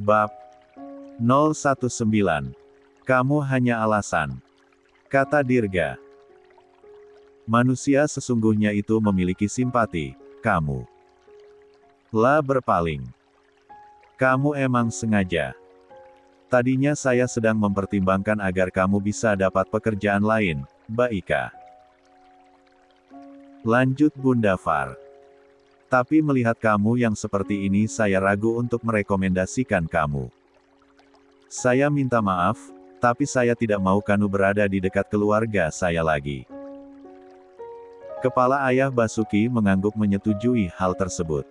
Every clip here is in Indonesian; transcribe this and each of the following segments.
Bab 019. Kamu hanya alasan, kata Dirga. Manusia sesungguhnya itu memiliki simpati, kamu. La berpaling. Kamu emang sengaja. Tadinya saya sedang mempertimbangkan agar kamu bisa dapat pekerjaan lain, Mbak Ika. Lanjut Bunda Far. Tapi melihat kamu yang seperti ini saya ragu untuk merekomendasikan kamu. Saya minta maaf, tapi saya tidak mau kamu berada di dekat keluarga saya lagi. Kepala Ayah Basuki mengangguk menyetujui hal tersebut.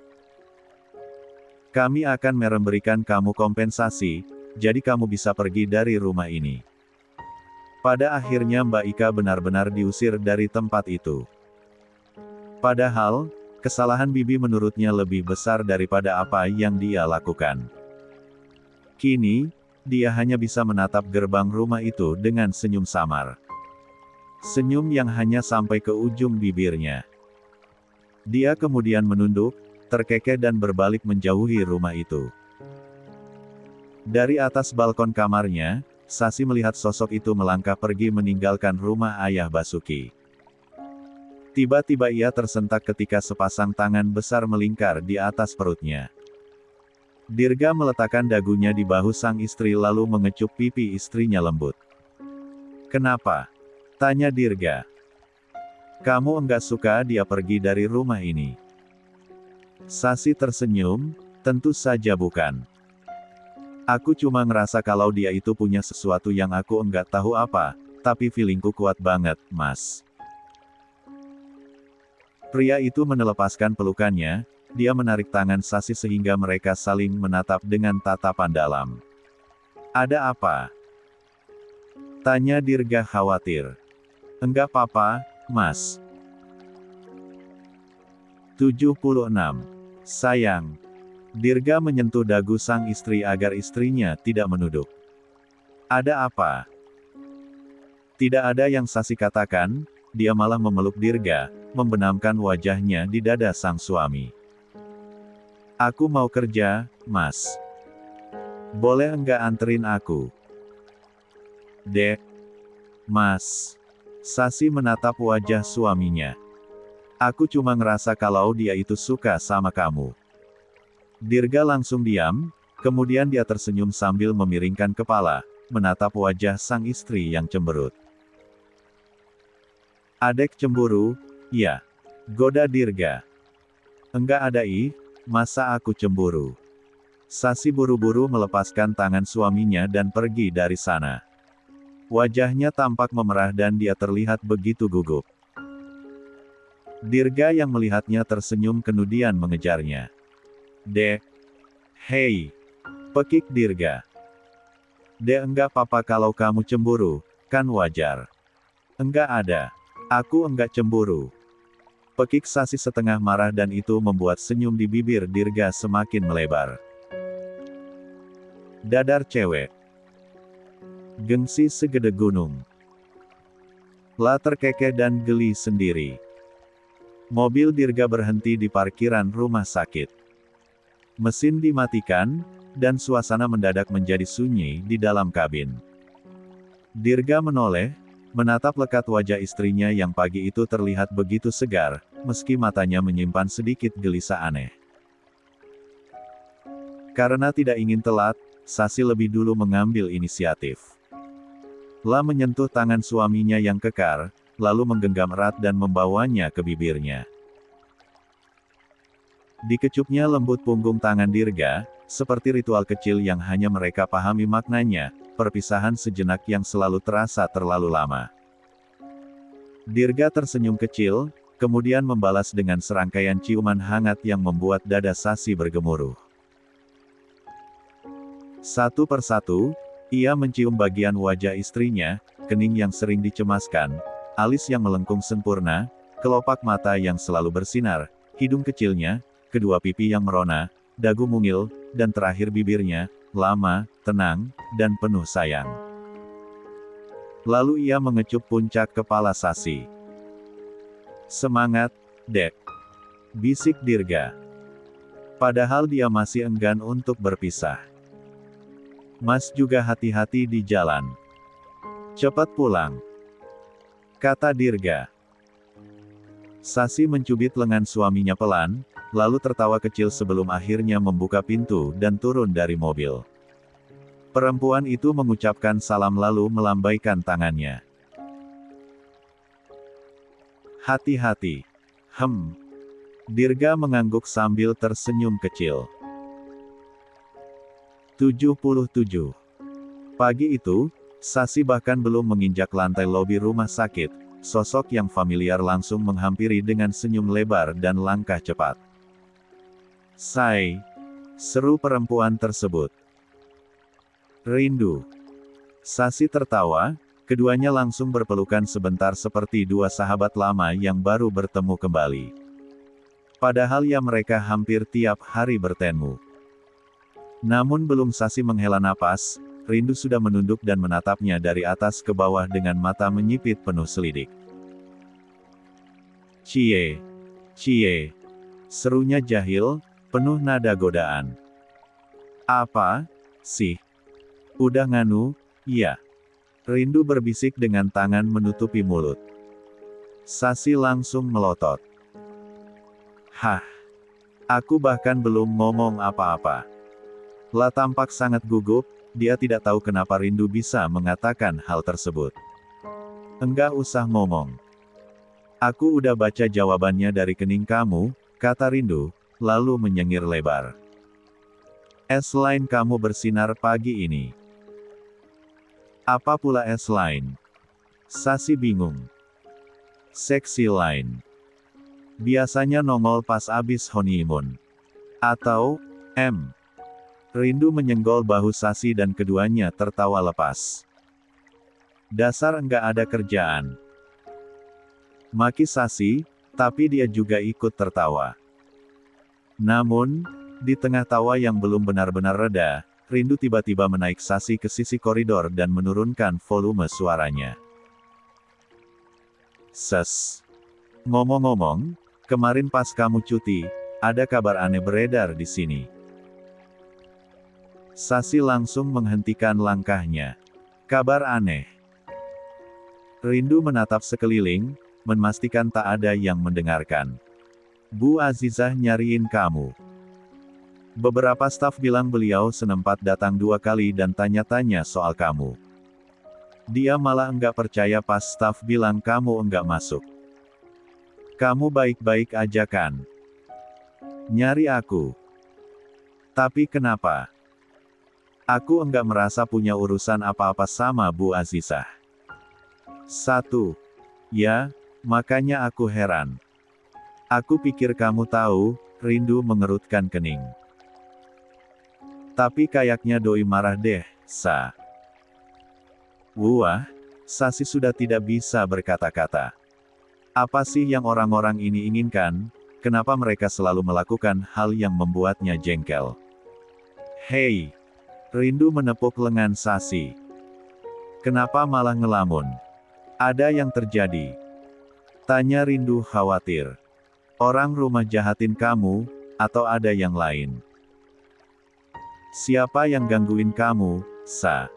Kami akan memberikan kamu kompensasi, jadi kamu bisa pergi dari rumah ini. Pada akhirnya Mbak Ika benar-benar diusir dari tempat itu. Padahal, kesalahan Bibi menurutnya lebih besar daripada apa yang dia lakukan. Kini, dia hanya bisa menatap gerbang rumah itu dengan senyum samar. Senyum yang hanya sampai ke ujung bibirnya. Dia kemudian menunduk, terkekeh dan berbalik menjauhi rumah itu. Dari atas balkon kamarnya, Sasi melihat sosok itu melangkah pergi meninggalkan rumah Ayah Basuki. Tiba-tiba ia tersentak ketika sepasang tangan besar melingkar di atas perutnya. Dirga meletakkan dagunya di bahu sang istri lalu mengecup pipi istrinya lembut. Kenapa? Tanya Dirga. Kamu enggak suka dia pergi dari rumah ini? Sasi tersenyum, tentu saja bukan. Aku cuma ngerasa kalau dia itu punya sesuatu yang aku enggak tahu apa, tapi feelingku kuat banget, Mas. Pria itu melepaskan pelukannya, dia menarik tangan Sasi sehingga mereka saling menatap dengan tatapan dalam. Ada apa? Tanya Dirga khawatir. Enggak apa-apa, Mas. 76. Sayang. Dirga menyentuh dagu sang istri agar istrinya tidak menuduk. Ada apa? Tidak ada yang Sasi katakan, dia malah memeluk Dirga, membenamkan wajahnya di dada sang suami. Aku mau kerja, Mas. Boleh enggak anterin aku? Dek. Mas. Sasi menatap wajah suaminya. Aku cuma ngerasa kalau dia itu suka sama kamu. Dirga langsung diam, kemudian dia tersenyum sambil memiringkan kepala, menatap wajah sang istri yang cemberut. Adek cemburu, ya. Goda Dirga. Enggak ada masa aku cemburu. Sasi buru-buru melepaskan tangan suaminya dan pergi dari sana. Wajahnya tampak memerah dan dia terlihat begitu gugup. Dirga yang melihatnya tersenyum kemudian mengejarnya. Dek. Hei. Pekik Dirga. Dek enggak apa-apa kalau kamu cemburu, kan wajar. Enggak ada. Aku enggak cemburu. Pekik Sasi setengah marah dan itu membuat senyum di bibir Dirga semakin melebar. Dadar cewek. Gengsi segede gunung. La terkekeh dan geli sendiri. Mobil Dirga berhenti di parkiran rumah sakit. Mesin dimatikan, dan suasana mendadak menjadi sunyi di dalam kabin. Dirga menoleh, menatap lekat wajah istrinya yang pagi itu terlihat begitu segar, meski matanya menyimpan sedikit gelisah aneh. Karena tidak ingin telat, Sasi lebih dulu mengambil inisiatif. La menyentuh tangan suaminya yang kekar, lalu menggenggam erat dan membawanya ke bibirnya. Dikecupnya lembut punggung tangan Dirga, seperti ritual kecil yang hanya mereka pahami maknanya, perpisahan sejenak yang selalu terasa terlalu lama. Dirga tersenyum kecil, kemudian membalas dengan serangkaian ciuman hangat yang membuat dada Sasi bergemuruh. Satu persatu, ia mencium bagian wajah istrinya, kening yang sering dicemaskan, alis yang melengkung sempurna, kelopak mata yang selalu bersinar, hidung kecilnya, kedua pipi yang merona, dagu mungil, dan terakhir bibirnya, lama, tenang, dan penuh sayang. Lalu ia mengecup puncak kepala Sasi. Semangat, Dek. Bisik Dirga. Padahal dia masih enggan untuk berpisah. Mas juga hati-hati di jalan. Cepat pulang, kata Dirga. Sasi mencubit lengan suaminya pelan, lalu tertawa kecil sebelum akhirnya membuka pintu dan turun dari mobil. Perempuan itu mengucapkan salam lalu melambaikan tangannya. Hati-hati. Dirga mengangguk sambil tersenyum kecil. 77. Pagi itu, Sasi bahkan belum menginjak lantai lobi rumah sakit, sosok yang familiar langsung menghampiri dengan senyum lebar dan langkah cepat. "Say," seru perempuan tersebut. "Rindu." Sasi tertawa, keduanya langsung berpelukan sebentar seperti dua sahabat lama yang baru bertemu kembali. Padahal ya mereka hampir tiap hari bertemu. Namun belum Sasi menghela napas, Rindu sudah menunduk dan menatapnya dari atas ke bawah dengan mata menyipit penuh selidik. "Cie, cie," serunya jahil, penuh nada godaan. "Apa sih? Udah nganu, ya?" Rindu berbisik dengan tangan menutupi mulut. Sasi langsung melotot. "Hah? Aku bahkan belum ngomong apa-apa." La tampak sangat gugup, dia tidak tahu kenapa Rindu bisa mengatakan hal tersebut. "Enggak usah ngomong. Aku udah baca jawabannya dari kening kamu," kata Rindu, lalu menyengir lebar. "S-line kamu bersinar pagi ini." "Apa pula S-line?" Sasi bingung. "Seksi line. Biasanya nongol pas abis honeymoon. Atau, Rindu menyenggol bahu Sasi dan keduanya tertawa lepas. "Dasar enggak ada kerjaan," maki Sasi, tapi dia juga ikut tertawa. Namun, di tengah tawa yang belum benar-benar reda, Rindu tiba-tiba menaik Sasi ke sisi koridor dan menurunkan volume suaranya. "Ses. Ngomong-ngomong, kemarin pas kamu cuti, ada kabar aneh beredar di sini." Sasi langsung menghentikan langkahnya. "Kabar aneh?" Rindu menatap sekeliling, memastikan tak ada yang mendengarkan. "Bu Azizah nyariin kamu. Beberapa staf bilang beliau senempat datang 2 kali dan tanya-tanya soal kamu. Dia malah enggak percaya pas staf bilang kamu enggak masuk. Kamu baik-baik aja kan? Nyari aku. Tapi kenapa? Aku enggak merasa punya urusan apa-apa sama Bu Azizah." "1. Ya, makanya aku heran. Aku pikir kamu tahu." Rindu mengerutkan kening. "Tapi kayaknya doi marah deh, Sa." Wah, Sasi sudah tidak bisa berkata-kata. Apa sih yang orang-orang ini inginkan? Kenapa mereka selalu melakukan hal yang membuatnya jengkel? "Hei!" Rindu menepuk lengan Sasi. "Kenapa malah ngelamun? Ada yang terjadi?" tanya Rindu khawatir. "Orang rumah jahatin kamu, atau ada yang lain?" "Siapa yang gangguin kamu, Sa?"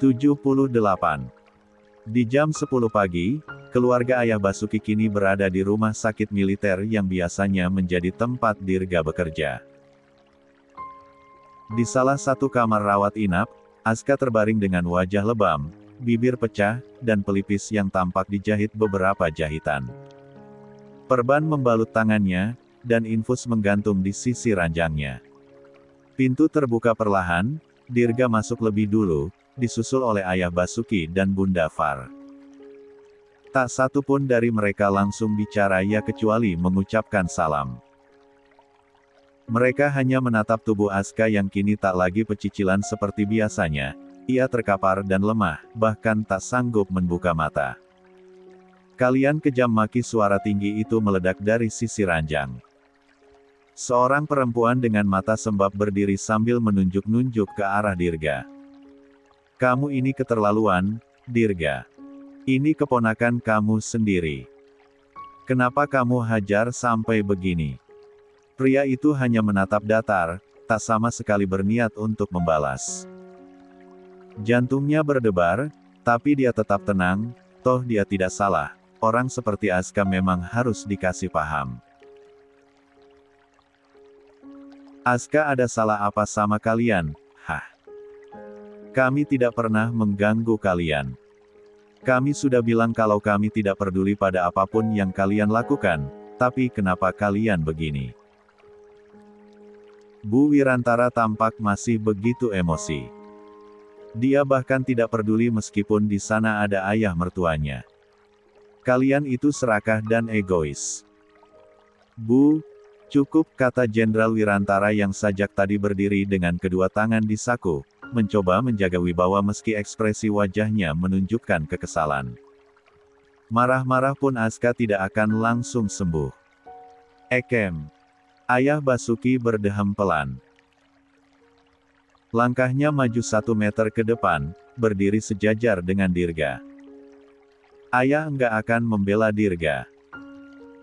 78. Di jam 10 pagi, keluarga ayah Basuki kini berada di rumah sakit militer yang biasanya menjadi tempat Dirga bekerja. Di salah satu kamar rawat inap, Aska terbaring dengan wajah lebam, bibir pecah, dan pelipis yang tampak dijahit beberapa jahitan. Perban membalut tangannya, dan infus menggantung di sisi ranjangnya. Pintu terbuka perlahan, Dirga masuk lebih dulu, disusul oleh ayah Basuki dan Bunda Far. Tak satu pun dari mereka langsung bicara ya kecuali mengucapkan salam. Mereka hanya menatap tubuh Aska yang kini tak lagi pecicilan seperti biasanya. Ia terkapar dan lemah, bahkan tak sanggup membuka mata. "Kalian kejam," maki suara tinggi itu meledak dari sisi ranjang. Seorang perempuan dengan mata sembab berdiri sambil menunjuk-nunjuk ke arah Dirga. "Kamu ini keterlaluan, Dirga. Ini keponakan kamu sendiri. Kenapa kamu hajar sampai begini?" Pria itu hanya menatap datar, tak sama sekali berniat untuk membalas. Jantungnya berdebar, tapi dia tetap tenang, toh dia tidak salah. Orang seperti Asuka memang harus dikasih paham. Asuka, ada salah apa sama kalian? Hah? Kami tidak pernah mengganggu kalian. Kami sudah bilang kalau kami tidak peduli pada apapun yang kalian lakukan, tapi kenapa kalian begini? Bu Wirantara tampak masih begitu emosi. Dia bahkan tidak peduli meskipun di sana ada ayah mertuanya. Kalian itu serakah dan egois. Bu, cukup, kata Jenderal Wirantara yang sajak tadi berdiri dengan kedua tangan di saku, mencoba menjaga wibawa meski ekspresi wajahnya menunjukkan kekesalan. Marah-marah pun Asuka tidak akan langsung sembuh. Ekem. Ayah Basuki berdeham pelan. Langkahnya maju 1 meter ke depan, berdiri sejajar dengan Dirga. Ayah enggak akan membela Dirga.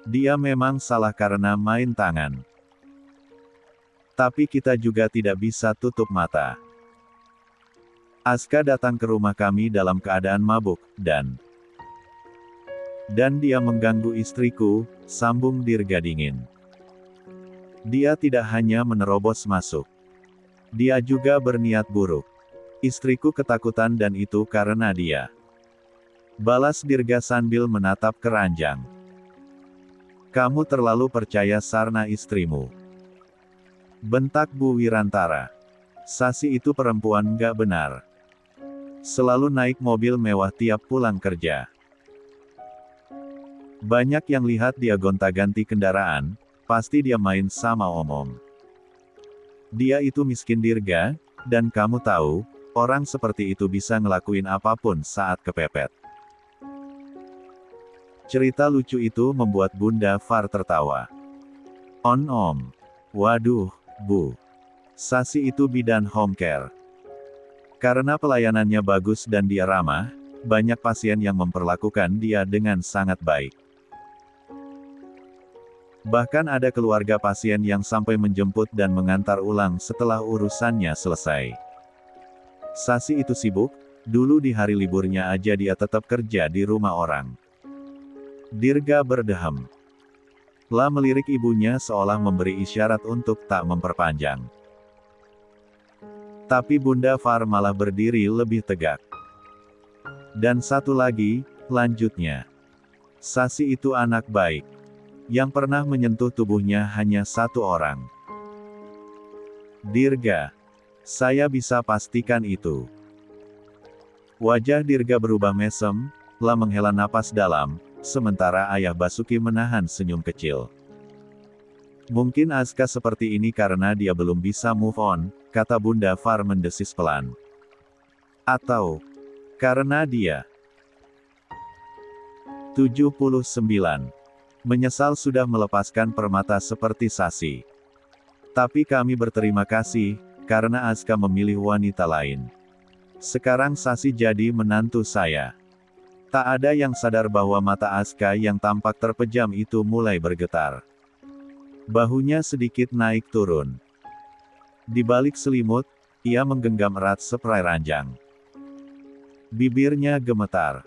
Dia memang salah karena main tangan. Tapi kita juga tidak bisa tutup mata. Asuka datang ke rumah kami dalam keadaan mabuk, dan dia mengganggu istriku, sambung Dirga dingin. Dia tidak hanya menerobos masuk. Dia juga berniat buruk. Istriku ketakutan dan itu karena dia. Balas Dirga sambil menatap keranjang. Kamu terlalu percaya sarna istrimu. Bentak Bu Wirantara. Sasi itu perempuan nggak benar. Selalu naik mobil mewah tiap pulang kerja. Banyak yang lihat dia gonta-ganti kendaraan, pasti dia main sama om-om. Dia itu miskin Dirga, dan kamu tahu, orang seperti itu bisa ngelakuin apapun saat kepepet. Cerita lucu itu membuat Bunda Far tertawa. Om. Waduh, Bu. Sasi itu bidan home care. Karena pelayanannya bagus dan dia ramah, banyak pasien yang memperlakukan dia dengan sangat baik. Bahkan ada keluarga pasien yang sampai menjemput dan mengantar ulang setelah urusannya selesai. Sasi itu sibuk, dulu di hari liburnya aja dia tetap kerja di rumah orang. Dirga berdeham. La melirik ibunya seolah memberi isyarat untuk tak memperpanjang. Tapi Bunda Far malah berdiri lebih tegak. Dan satu lagi, lanjutnya. Sasi itu anak baik. Yang pernah menyentuh tubuhnya hanya 1 orang. Dirga. Saya bisa pastikan itu. Wajah Dirga berubah mesem, La menghela napas dalam, sementara ayah Basuki menahan senyum kecil. Mungkin Asuka seperti ini karena dia belum bisa move on, kata Bunda Far mendesis pelan. Atau, karena dia 79. Menyesal sudah melepaskan permata seperti Sasi. Tapi kami berterima kasih, karena Asuka memilih wanita lain. Sekarang Sasi jadi menantu saya. Tak ada yang sadar bahwa mata Asuka yang tampak terpejam itu mulai bergetar. Bahunya sedikit naik turun. Di balik selimut, ia menggenggam erat spray ranjang. Bibirnya gemetar.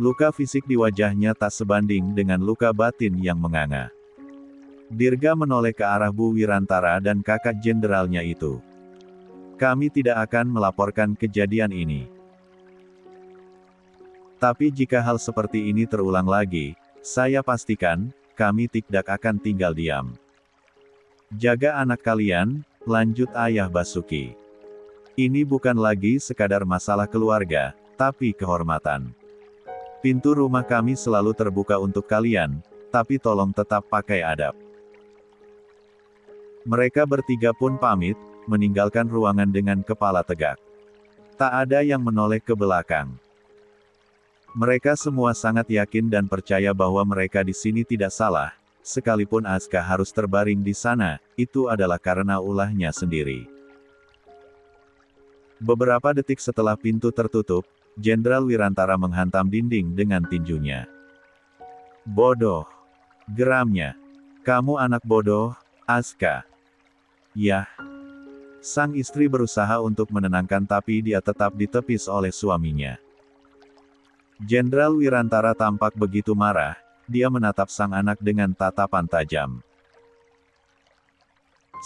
Luka fisik di wajahnya tak sebanding dengan luka batin yang menganga. Dirga menoleh ke arah Bu Wirantara dan kakak jenderalnya itu. Kami tidak akan melaporkan kejadian ini. Tapi jika hal seperti ini terulang lagi, saya pastikan, kami tidak akan tinggal diam. Jaga anak kalian, lanjut ayah Basuki. Ini bukan lagi sekadar masalah keluarga, tapi kehormatan. Pintu rumah kami selalu terbuka untuk kalian, tapi tolong tetap pakai adab. Mereka bertiga pun pamit, meninggalkan ruangan dengan kepala tegak. Tak ada yang menoleh ke belakang. Mereka semua sangat yakin dan percaya bahwa mereka di sini tidak salah, sekalipun Asuka harus terbaring di sana, itu adalah karena ulahnya sendiri. Beberapa detik setelah pintu tertutup, Jenderal Wirantara menghantam dinding dengan tinjunya. Bodoh. Geramnya. Kamu anak bodoh, Asuka. Yah. Sang istri berusaha untuk menenangkan tapi dia tetap ditepis oleh suaminya. Jenderal Wirantara tampak begitu marah, dia menatap sang anak dengan tatapan tajam.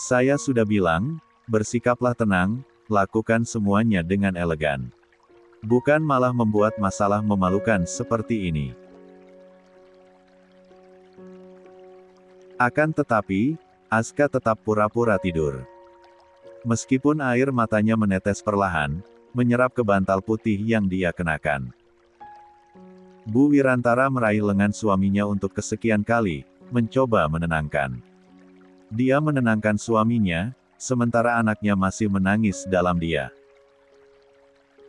Saya sudah bilang, bersikaplah tenang, lakukan semuanya dengan elegan. Bukan malah membuat masalah memalukan seperti ini. Akan tetapi, Aska tetap pura-pura tidur. Meskipun air matanya menetes perlahan, menyerap ke bantal putih yang dia kenakan. Bu Wirantara meraih lengan suaminya untuk kesekian kali, mencoba menenangkan. Dia menenangkan suaminya, sementara anaknya masih menangis dalam dia.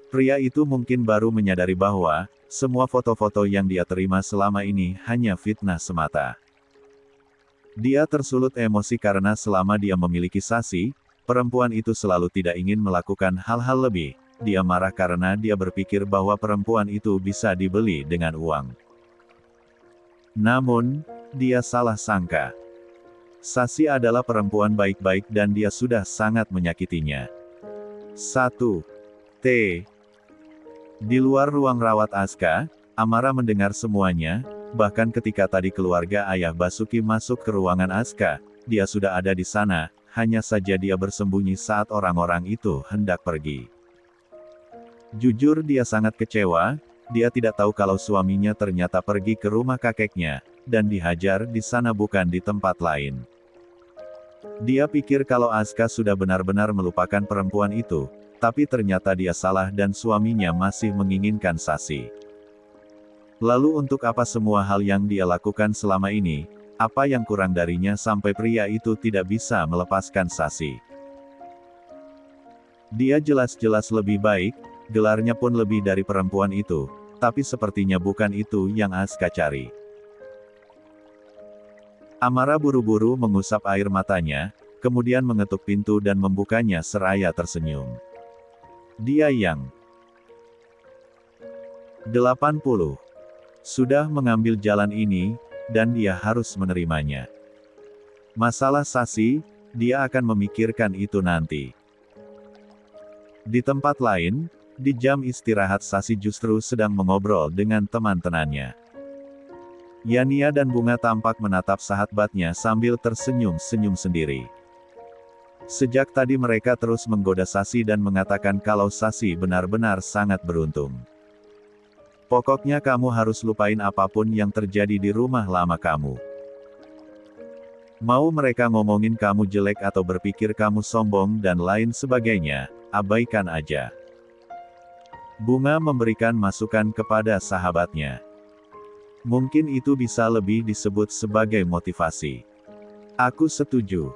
Pria itu mungkin baru menyadari bahwa, semua foto-foto yang dia terima selama ini hanya fitnah semata. Dia tersulut emosi karena selama dia memiliki Sasi, perempuan itu selalu tidak ingin melakukan hal-hal lebih. Dia marah karena dia berpikir bahwa perempuan itu bisa dibeli dengan uang. Namun, dia salah sangka. Sasi adalah perempuan baik-baik dan dia sudah sangat menyakitinya. 1. T. Di luar ruang rawat Aska, Amara mendengar semuanya, bahkan ketika tadi keluarga ayah Basuki masuk ke ruangan Aska, dia sudah ada di sana, hanya saja dia bersembunyi saat orang-orang itu hendak pergi. Jujur dia sangat kecewa, dia tidak tahu kalau suaminya ternyata pergi ke rumah kakeknya, dan dihajar di sana bukan di tempat lain. Dia pikir kalau Aska sudah benar-benar melupakan perempuan itu, tapi ternyata dia salah dan suaminya masih menginginkan Sasi. Lalu untuk apa semua hal yang dia lakukan selama ini, apa yang kurang darinya sampai pria itu tidak bisa melepaskan Sasi? Dia jelas-jelas lebih baik, gelarnya pun lebih dari perempuan itu, tapi sepertinya bukan itu yang Aska cari. Amara buru-buru mengusap air matanya, kemudian mengetuk pintu dan membukanya seraya tersenyum. Dia yang 80 sudah mengambil jalan ini, dan dia harus menerimanya. Masalah Sasi, dia akan memikirkan itu nanti. Di tempat lain, di jam istirahat Sasi justru sedang mengobrol dengan teman-temannya. Yania dan Bunga tampak menatap sahabatnya sambil tersenyum-senyum sendiri. Sejak tadi mereka terus menggoda Sasi dan mengatakan kalau Sasi benar-benar sangat beruntung. Pokoknya kamu harus lupain apapun yang terjadi di rumah lama kamu. Mau mereka ngomongin kamu jelek atau berpikir kamu sombong dan lain sebagainya, abaikan aja. Bunga memberikan masukan kepada sahabatnya. Mungkin itu bisa lebih disebut sebagai motivasi. Aku setuju.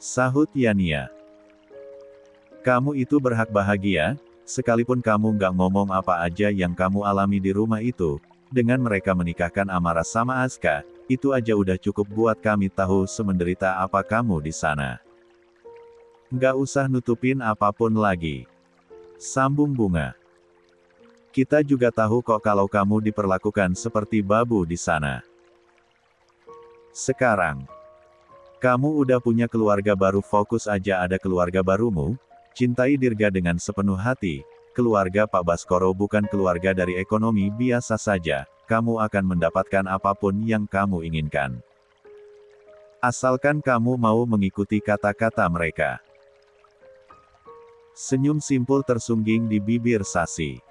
Sahut Yania. Kamu itu berhak bahagia, sekalipun kamu nggak ngomong apa aja yang kamu alami di rumah itu, dengan mereka menikahkan Amara sama Aska, itu aja udah cukup buat kami tahu semenderita apa kamu di sana. Nggak usah nutupin apapun lagi. Sambung Bunga. Kita juga tahu kok kalau kamu diperlakukan seperti babu di sana. Sekarang, kamu udah punya keluarga baru, fokus aja ada keluarga barumu. Cintai Dirga dengan sepenuh hati, keluarga Pak Baskoro bukan keluarga dari ekonomi biasa saja, kamu akan mendapatkan apapun yang kamu inginkan. Asalkan kamu mau mengikuti kata-kata mereka. Senyum simpul tersungging di bibir Sasi.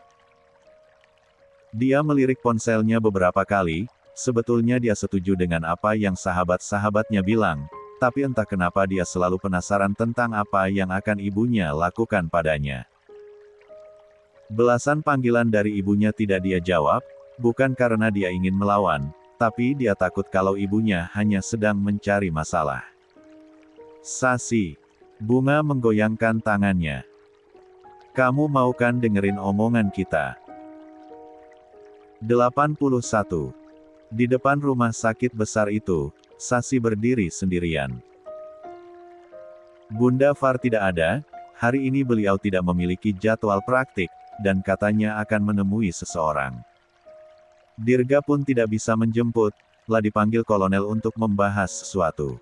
Dia melirik ponselnya beberapa kali, sebetulnya dia setuju dengan apa yang sahabat-sahabatnya bilang, tapi entah kenapa dia selalu penasaran tentang apa yang akan ibunya lakukan padanya. Belasan panggilan dari ibunya tidak dia jawab, bukan karena dia ingin melawan, tapi dia takut kalau ibunya hanya sedang mencari masalah. Sasi. Bunga menggoyangkan tangannya. Kamu mau kan dengerin omongan kita? 81. Di depan rumah sakit besar itu, Sasi berdiri sendirian. Bunda Far tidak ada, hari ini beliau tidak memiliki jadwal praktik, dan katanya akan menemui seseorang. Dirga pun tidak bisa menjemput, lah dipanggil kolonel untuk membahas sesuatu.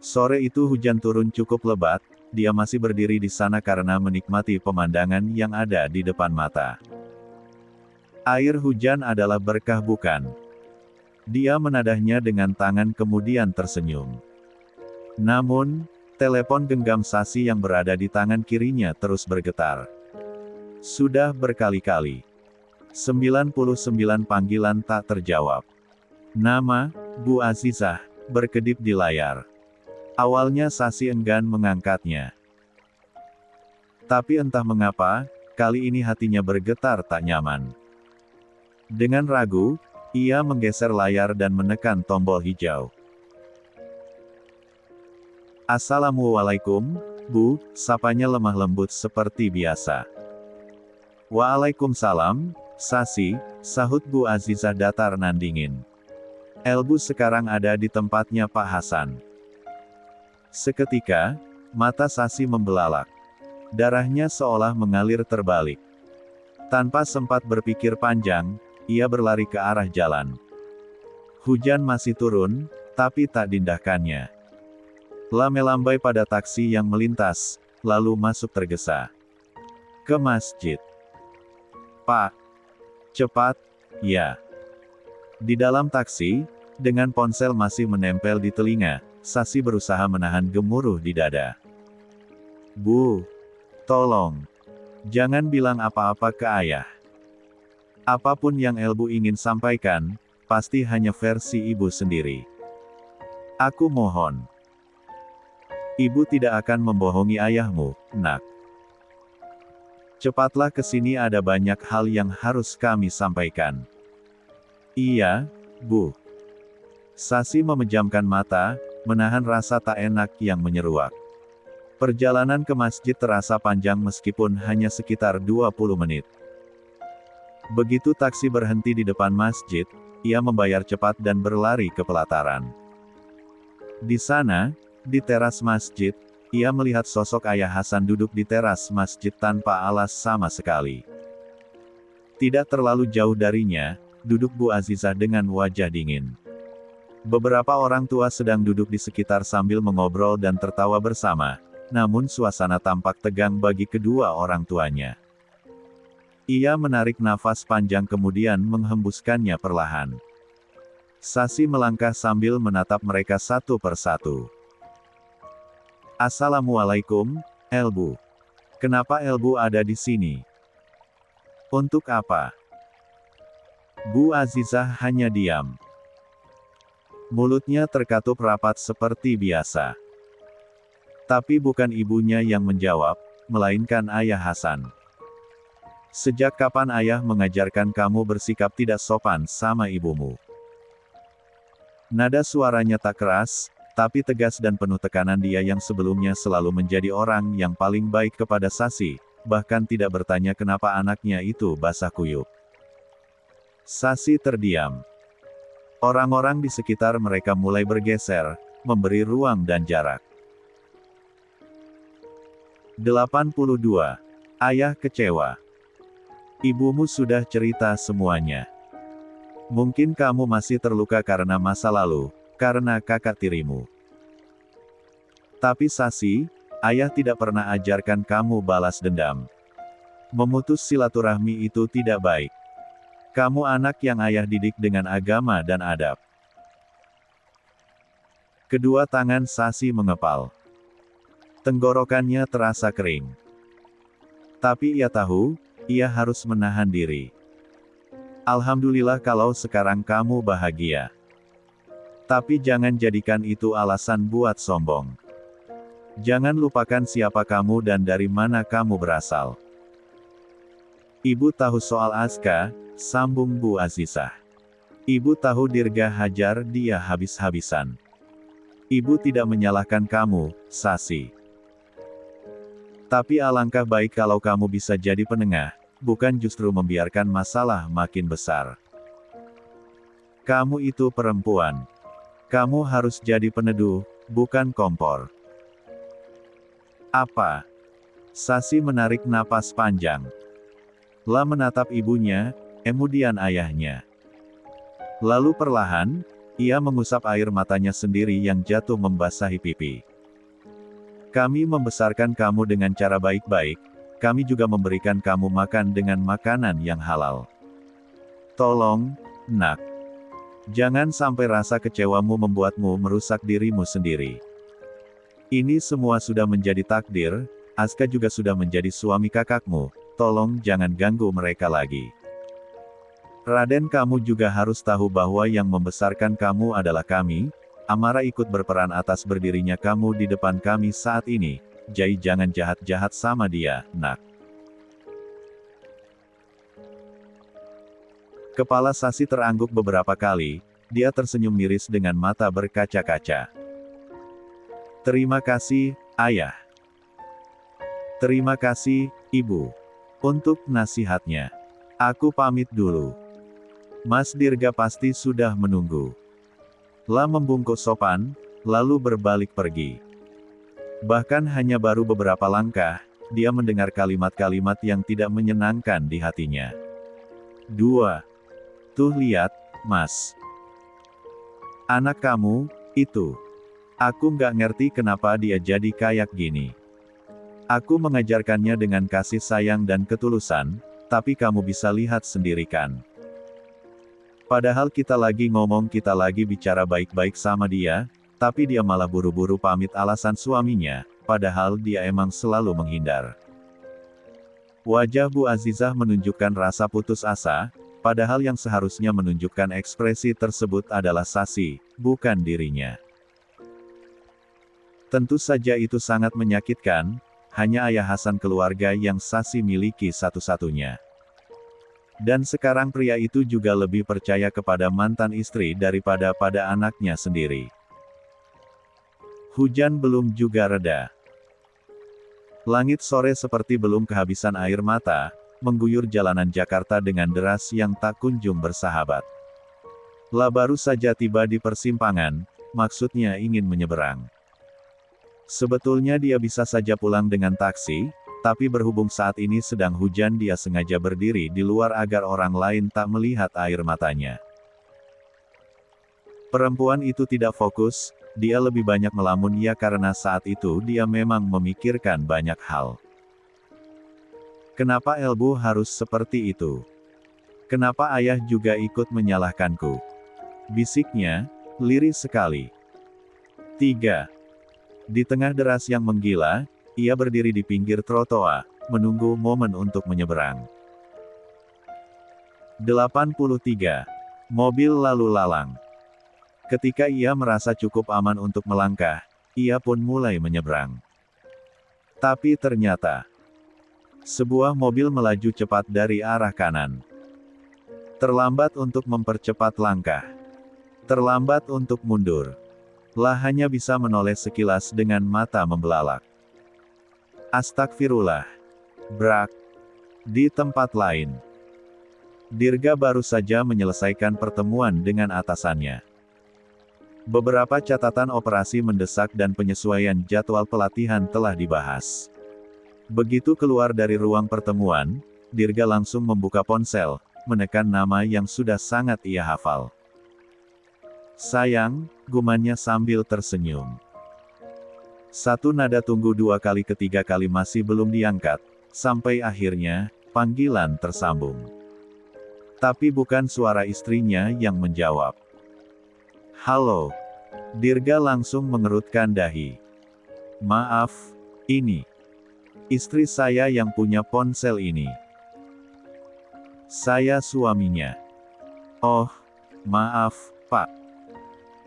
Sore itu hujan turun cukup lebat, dia masih berdiri di sana karena menikmati pemandangan yang ada di depan mata. Air hujan adalah berkah bukan? Dia menadahnya dengan tangan kemudian tersenyum. Namun, telepon genggam Sasi yang berada di tangan kirinya terus bergetar. Sudah berkali-kali. 99 panggilan tak terjawab. Nama, Bu Azizah, berkedip di layar. Awalnya Sasi enggan mengangkatnya. Tapi entah mengapa, kali ini hatinya bergetar tak nyaman. Dengan ragu, ia menggeser layar dan menekan tombol hijau. Assalamualaikum, Bu, sapanya lemah lembut seperti biasa. Waalaikumsalam, Sasi, sahut Bu Azizah datar nan dingin. Elbu sekarang ada di tempatnya Pak Hasan. Seketika, mata Sasi membelalak. Darahnya seolah mengalir terbalik. Tanpa sempat berpikir panjang, ia berlari ke arah jalan. Hujan masih turun, tapi tak dindahkannya. Melambai pada taksi yang melintas, lalu masuk tergesa ke masjid. Pak, cepat, ya. Di dalam taksi, dengan ponsel masih menempel di telinga, Sasi berusaha menahan gemuruh di dada. Bu, tolong, jangan bilang apa-apa ke ayah. Apapun yang Elbu ingin sampaikan, pasti hanya versi ibu sendiri. Aku mohon. Ibu tidak akan membohongi ayahmu, nak. Cepatlah ke sini, ada banyak hal yang harus kami sampaikan. Iya, Bu. Sasi memejamkan mata, menahan rasa tak enak yang menyeruak. Perjalanan ke masjid terasa panjang meskipun hanya sekitar 20 menit. Begitu taksi berhenti di depan masjid, ia membayar cepat dan berlari ke pelataran. Di sana, di teras masjid, ia melihat sosok Ayah Hasan duduk di teras masjid tanpa alas sama sekali. Tidak terlalu jauh darinya, duduk Bu Azizah dengan wajah dingin. Beberapa orang tua sedang duduk di sekitar sambil mengobrol dan tertawa bersama, namun suasana tampak tegang bagi kedua orang tuanya. Ia menarik nafas panjang kemudian menghembuskannya perlahan. Sasi melangkah sambil menatap mereka satu persatu. Assalamualaikum, Elbu. Kenapa Elbu ada di sini? Untuk apa? Bu Azizah hanya diam. Mulutnya terkatup rapat seperti biasa. Tapi bukan ibunya yang menjawab, melainkan Ayah Hasan. Sejak kapan ayah mengajarkan kamu bersikap tidak sopan sama ibumu? Nada suaranya tak keras, tapi tegas dan penuh tekanan. Dia yang sebelumnya selalu menjadi orang yang paling baik kepada Sasi, bahkan tidak bertanya kenapa anaknya itu basah kuyup. Sasi terdiam. Orang-orang di sekitar mereka mulai bergeser, memberi ruang dan jarak. 82. Ayah kecewa. Ibumu sudah cerita semuanya. Mungkin kamu masih terluka karena masa lalu, karena kakak tirimu. Tapi Sasi, ayah tidak pernah ajarkan kamu balas dendam. Memutus silaturahmi itu tidak baik. Kamu anak yang ayah didik dengan agama dan adab. Kedua tangan Sasi mengepal. Tenggorokannya terasa kering. Tapi ia tahu, ia harus menahan diri. Alhamdulillah kalau sekarang kamu bahagia. Tapi jangan jadikan itu alasan buat sombong. Jangan lupakan siapa kamu dan dari mana kamu berasal. Ibu tahu soal Azka, sambung Bu Azizah. Ibu tahu Dirga hajar dia habis-habisan. Ibu tidak menyalahkan kamu, Sasi. Tapi alangkah baik kalau kamu bisa jadi penengah, bukan justru membiarkan masalah makin besar. Kamu itu perempuan. Kamu harus jadi peneduh, bukan kompor. Apa? Sasi menarik napas panjang. Menatap ibunya, kemudian ayahnya. Lalu perlahan, ia mengusap air matanya sendiri yang jatuh membasahi pipi. Kami membesarkan kamu dengan cara baik-baik, kami juga memberikan kamu makan dengan makanan yang halal. Tolong, nak. Jangan sampai rasa kecewamu membuatmu merusak dirimu sendiri. Ini semua sudah menjadi takdir, Aska juga sudah menjadi suami kakakmu, tolong jangan ganggu mereka lagi. Raden, kamu juga harus tahu bahwa yang membesarkan kamu adalah kami. Amara ikut berperan atas berdirinya kamu di depan kami saat ini, jadi jangan jahat-jahat sama dia, nak. Kepala Sasi terangguk beberapa kali, dia tersenyum miris dengan mata berkaca-kaca. Terima kasih, ayah. Terima kasih, ibu. Untuk nasihatnya. Aku pamit dulu. Mas Dirga pasti sudah menunggu. La membungkuk sopan, lalu berbalik pergi. Bahkan hanya baru beberapa langkah, dia mendengar kalimat-kalimat yang tidak menyenangkan di hatinya. 2. Tuh lihat, Mas. Anak kamu, itu. Aku nggak ngerti kenapa dia jadi kayak gini. Aku mengajarkannya dengan kasih sayang dan ketulusan, tapi kamu bisa lihat sendiri kan. Padahal kita lagi bicara baik-baik sama dia, tapi dia malah buru-buru pamit alasan suaminya, padahal dia emang selalu menghindar. Wajah Bu Azizah menunjukkan rasa putus asa, padahal yang seharusnya menunjukkan ekspresi tersebut adalah Sasi, bukan dirinya. Tentu saja itu sangat menyakitkan, hanya ayah Hasan keluarga yang Sasi miliki satu-satunya. Dan sekarang pria itu juga lebih percaya kepada mantan istri daripada pada anaknya sendiri. Hujan belum juga reda. Langit sore seperti belum kehabisan air mata, mengguyur jalanan Jakarta dengan deras yang tak kunjung bersahabat. La baru saja tiba di persimpangan, maksudnya ingin menyeberang. Sebetulnya dia bisa saja pulang dengan taksi, tapi berhubung saat ini sedang hujan dia sengaja berdiri di luar agar orang lain tak melihat air matanya. Perempuan itu tidak fokus, dia lebih banyak melamun ya karena saat itu dia memang memikirkan banyak hal. Kenapa Elbu harus seperti itu? Kenapa ayah juga ikut menyalahkanku? Bisiknya, lirih sekali. 3. Di tengah deras yang menggila, ia berdiri di pinggir trotoar, menunggu momen untuk menyeberang. 83. Mobil lalu lalang. Ketika ia merasa cukup aman untuk melangkah, ia pun mulai menyeberang. Tapi ternyata, sebuah mobil melaju cepat dari arah kanan. Terlambat untuk mempercepat langkah. Terlambat untuk mundur. La hanya bisa menoleh sekilas dengan mata membelalak. Astagfirullah. Brak. Di tempat lain. Dirga baru saja menyelesaikan pertemuan dengan atasannya. Beberapa catatan operasi mendesak dan penyesuaian jadwal pelatihan telah dibahas. Begitu keluar dari ruang pertemuan, Dirga langsung membuka ponsel, menekan nama yang sudah sangat ia hafal. Sayang, gumannya sambil tersenyum. Satu nada tunggu 2 kali ketiga kali masih belum diangkat, sampai akhirnya, panggilan tersambung. Tapi bukan suara istrinya yang menjawab. Halo. Dirga langsung mengerutkan dahi. Maaf, ini. Istri saya yang punya ponsel ini. Saya suaminya. Oh, maaf, Pak.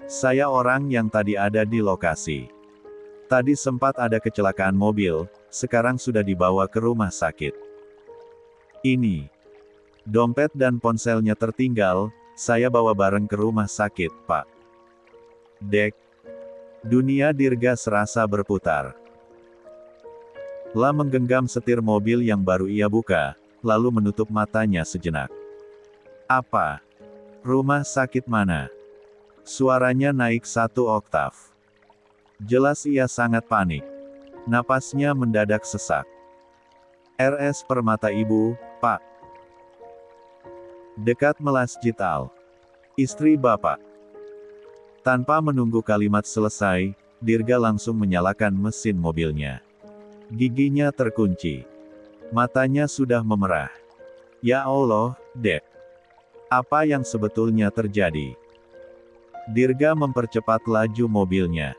Saya orang yang tadi ada di lokasi. Tadi sempat ada kecelakaan mobil, sekarang sudah dibawa ke rumah sakit. Ini. Dompet dan ponselnya tertinggal, saya bawa bareng ke rumah sakit, Pak. Dek. Dunia Dirga serasa berputar. La menggenggam setir mobil yang baru ia buka, lalu menutup matanya sejenak. Apa? Rumah sakit mana? Suaranya naik 1 oktav. Jelas ia sangat panik. Napasnya mendadak sesak. RS Permata Ibu, Pak. Dekat Masjid Al. Istri Bapak. Tanpa menunggu kalimat selesai, Dirga langsung menyalakan mesin mobilnya. Giginya terkunci. Matanya sudah memerah. Ya Allah, Dek. Apa yang sebetulnya terjadi? Dirga mempercepat laju mobilnya.